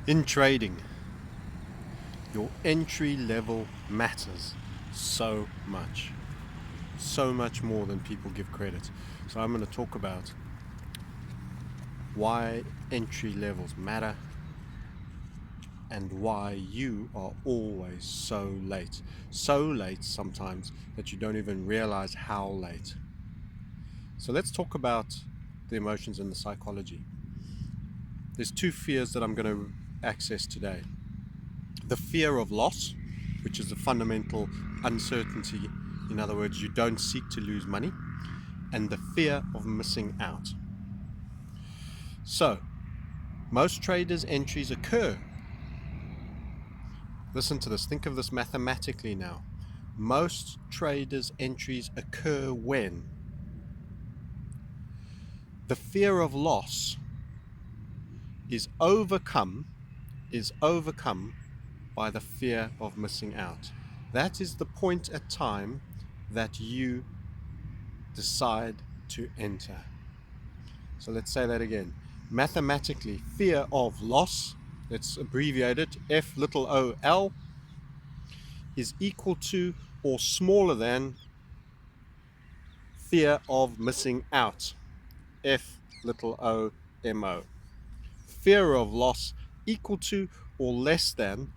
In trading, your entry level matters so much more than people give credit. So I'm going to talk about why entry levels matter and why you are always so late. So late sometimes that you don't even realize how late. So let's talk about the emotions and the psychology. There's two fears that I'm going to access today. The fear of loss, which is a fundamental uncertainty. In other words, you don't seek to lose money, and the fear of missing out. So, most traders' entries occur. Listen to this, think of this mathematically now. Most traders' entries occur when the fear of loss is overcome by the fear of missing out. That is the point at time that you decide to enter. So let's say that again. Mathematically, fear of loss, let's abbreviate it, FOL, is equal to or smaller than fear of missing out, FOMO. Fear of loss equal to or less than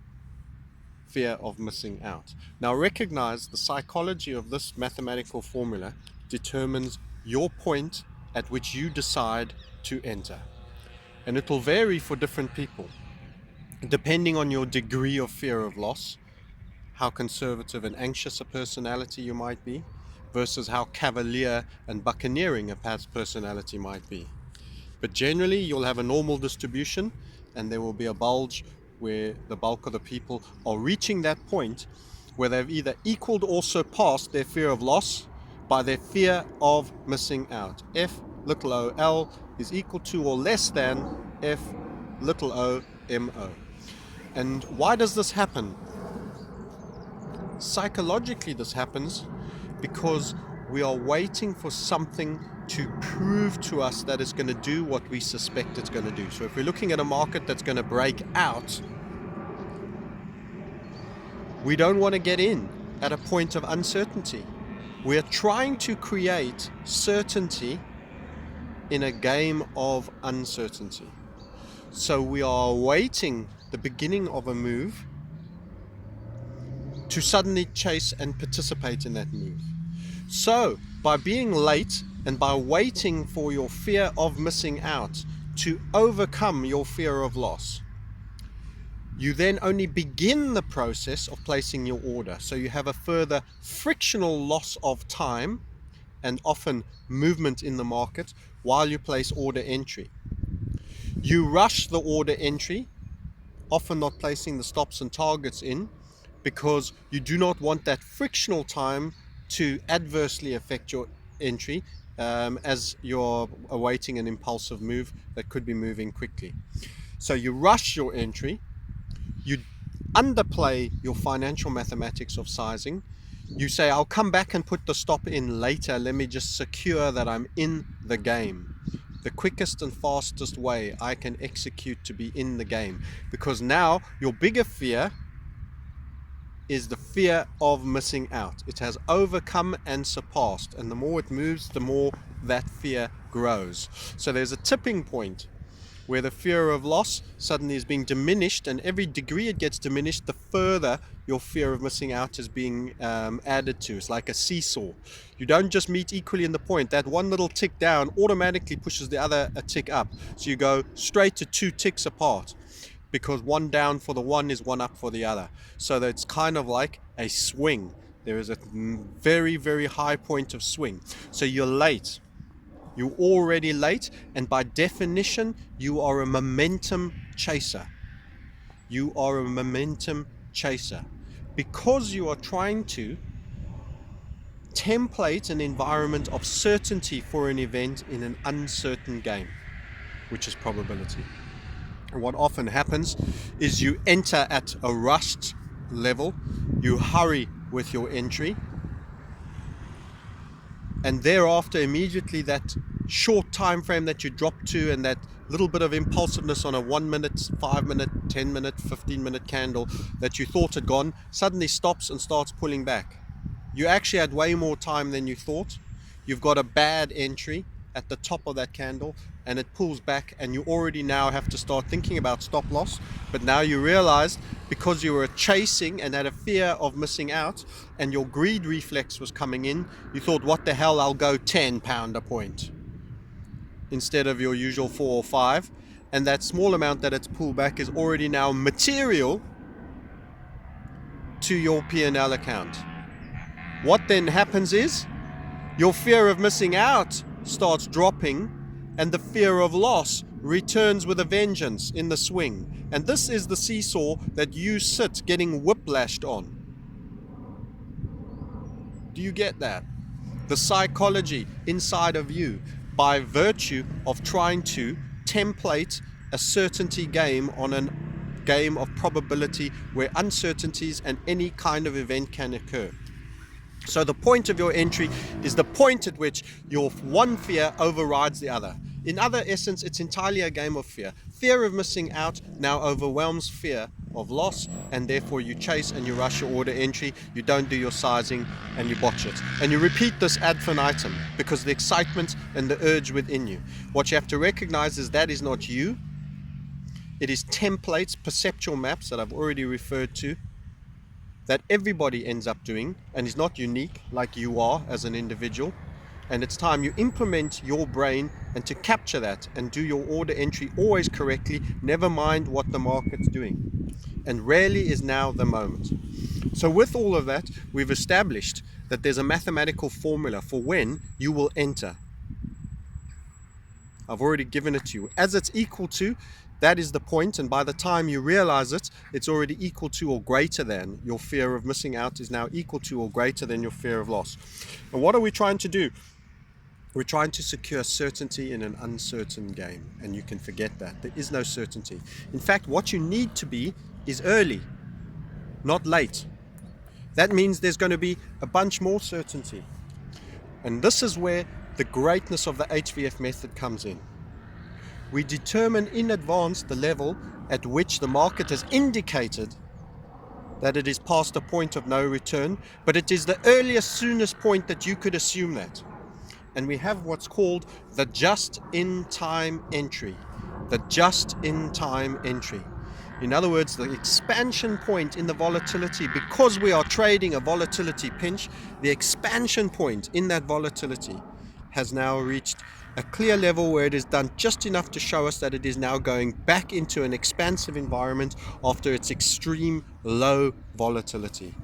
fear of missing out. Now recognize the psychology of this mathematical formula determines your point at which you decide to enter. And it will vary for different people, depending on your degree of fear of loss, how conservative and anxious a personality you might be, versus how cavalier and buccaneering a personality might be. But generally, you'll have a normal distribution, and there will be a bulge where the bulk of the people are reaching that point where they've either equaled or surpassed their fear of loss by their fear of missing out. FOL is equal to or less than FOMO. And why does this happen? Psychologically, this happens because we are waiting for something to prove to us that it's going to do what we suspect it's going to do. So if we're looking at a market that's going to break out, we don't want to get in at a point of uncertainty. We're trying to create certainty in a game of uncertainty. So we are awaiting the beginning of a move to suddenly chase and participate in that move. So by being late and by waiting for your fear of missing out to overcome your fear of loss, you then only begin the process of placing your order. So you have a further frictional loss of time and often movement in the market while you place order entry. You rush the order entry, often not placing the stops and targets in, because you do not want that frictional time to adversely affect your entry as you're awaiting an impulsive move that could be moving quickly. So you rush your entry, you underplay your financial mathematics of sizing. You say, I'll come back and put the stop in later. Let me just secure that I'm in the game. The quickest and fastest way I can execute to be in the game. Because now your bigger fear is the fear of missing out. It has overcome and surpassed. And the more it moves, the more that fear grows. So there's a tipping point where the fear of loss suddenly is being diminished, and every degree it gets diminished, the further your fear of missing out is being added to. It's like a seesaw. You don't just meet equally in the point. That one little tick down automatically pushes the other a tick up. So you go straight to two ticks apart, because one down for the one is one up for the other. So that it's kind of like a swing. There is a very, very high point of swing. So you're late. You're already late, and by definition, you are a momentum chaser. You are a momentum chaser because you are trying to template an environment of certainty for an event in an uncertain game, which is probability. And what often happens is you enter at a rushed level, you hurry with your entry, and thereafter immediately that short time frame that you drop to, and that little bit of impulsiveness on a 1 minute, 5 minute, 10 minute, 15-minute candle that you thought had gone suddenly stops and starts pulling back. You actually had way more time than you thought. You've got a bad entry at the top of that candle and it pulls back, and you already now have to start thinking about stop loss. But now you realize, because you were chasing and had a fear of missing out and your greed reflex was coming in, you thought, what the hell, I'll go £10 a point instead of your usual 4 or 5, and that small amount that it's pulled back is already now material to your P&L account. What then happens is your fear of missing out starts dropping, and the fear of loss returns with a vengeance in the swing. And this is the seesaw that you sit getting whiplashed on. Do you get that? The psychology inside of you, by virtue of trying to template a certainty game on a game of probability where uncertainties and any kind of event can occur. So the point of your entry is the point at which your one fear overrides the other. In other essence, it's entirely a game of fear. Fear of missing out now overwhelms fear of loss, and therefore you chase and you rush your order entry, you don't do your sizing, and you botch it. And you repeat this ad infinitum because the excitement and the urge within you. What you have to recognize is that is not you. It is templates, perceptual maps that I've already referred to, that everybody ends up doing and is not unique like you are as an individual. And it's time you implement your brain and to capture that and do your order entry always correctly, never mind what the market's doing. And rarely is now the moment. So with all of that, we've established that there's a mathematical formula for when you will enter. I've already given it to you. As it's equal to, that is the point, and by the time you realize it, it's already equal to or greater than your fear of missing out is now equal to or greater than your fear of loss. And what are we trying to do? We're trying to secure certainty in an uncertain game, and you can forget that. There is no certainty. In fact, what you need to be is early, not late. That means there's going to be a bunch more certainty. And this is where the greatness of the HVF method comes in. We determine in advance the level at which the market has indicated that it is past a point of no return, but it is the earliest, soonest point that you could assume that. And we have what's called the just-in-time entry. The just-in-time entry. In other words, the expansion point in the volatility, because we are trading a volatility pinch, the expansion point in that volatility has now reached a clear level where it is done just enough to show us that it is now going back into an expansive environment after its extreme low volatility.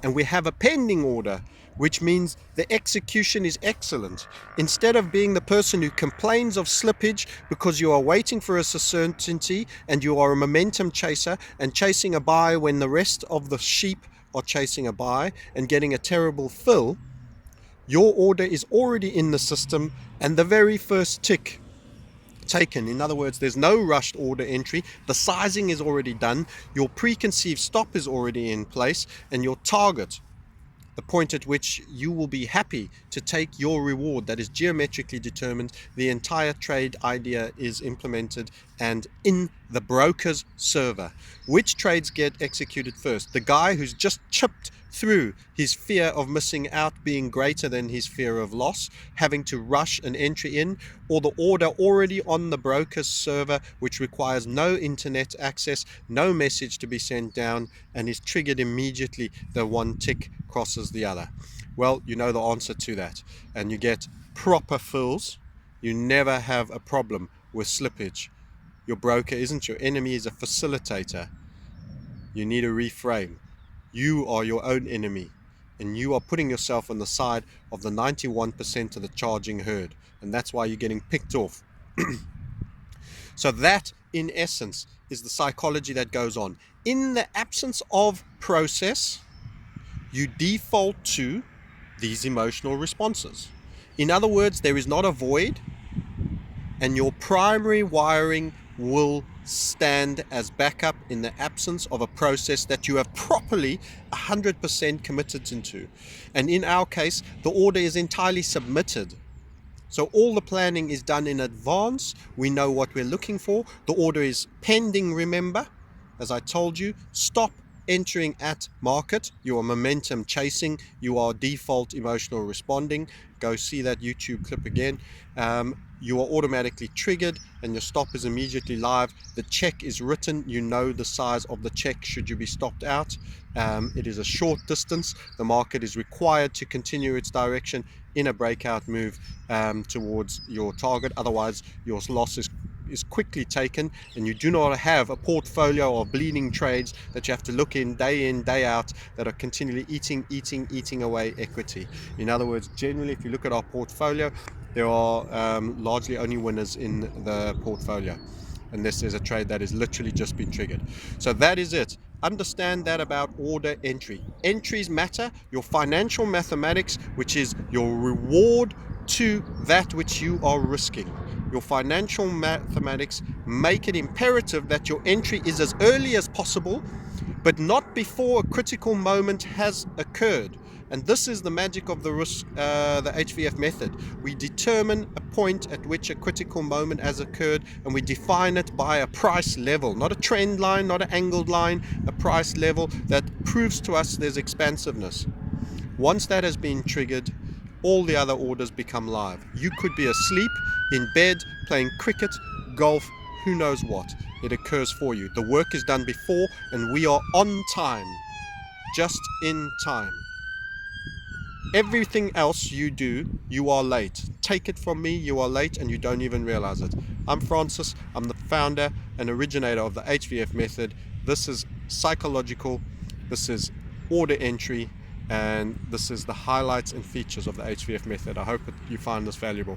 And we have a pending order, which means the execution is excellent. Instead of being the person who complains of slippage because you are waiting for a certainty and you are a momentum chaser and chasing a buy when the rest of the sheep are chasing a buy and getting a terrible fill, your order is already in the system and the very first tick taken. In other words, there's no rushed order entry. The sizing is already done. Your preconceived stop is already in place, and your target, the point at which you will be happy to take your reward that is geometrically determined, the entire trade idea is implemented and in the broker's server. Which trades get executed first? The guy who's just chipped through his fear of missing out being greater than his fear of loss, having to rush an entry in, or the order already on the broker's server, which requires no internet access, no message to be sent down, and is triggered immediately the one tick crosses the other? Well, you know the answer to that, and you get proper fills. You never have a problem with slippage. Your broker isn't your enemy, he's a facilitator. You need to reframe. You are your own enemy, and you are putting yourself on the side of the 91% of the charging herd, and that's why you're getting picked off. So that, in essence, is the psychology that goes on. In the absence of process, you default to these emotional responses. In other words, there is not a void, and your primary wiring will stand as backup in the absence of a process that you have properly 100% committed into. And in our case, the order is entirely submitted. So all the planning is done in advance. We know what we're looking for. The order is pending, remember. As I told you, stop entering at market. You are momentum chasing. You are default emotional responding. Go see that YouTube clip again. You are automatically triggered and your stop is immediately live. The check is written. You know the size of the check should you be stopped out. It is a short distance. The market is required to continue its direction in a breakout move towards your target. Otherwise, your loss is quickly taken, and you do not have a portfolio of bleeding trades that you have to look in, day out, that are continually eating away equity. In other words, generally, if you look at our portfolio, there are largely only winners in the portfolio, unless there's a trade that has literally just been triggered. So that is it. Understand that about order entry. Entries matter. Your financial mathematics, which is your reward to that which you are risking. Your financial mathematics make it imperative that your entry is as early as possible, but not before a critical moment has occurred. And this is the magic of the HVF method. We determine a point at which a critical moment has occurred, and we define it by a price level, not a trend line, not an angled line, a price level that proves to us there's expansiveness. Once that has been triggered, all the other orders become live. You could be asleep, in bed, playing cricket, golf, who knows what. It occurs for you. The work is done before, and we are on time, just in time. Everything else you do, you are late. Take it from me, you are late and you don't even realize it. I'm Francis. I'm the founder and originator of the HVF method. This is psychological, this is order entry, and this is the highlights and features of the HVF method. I hope that you find this valuable.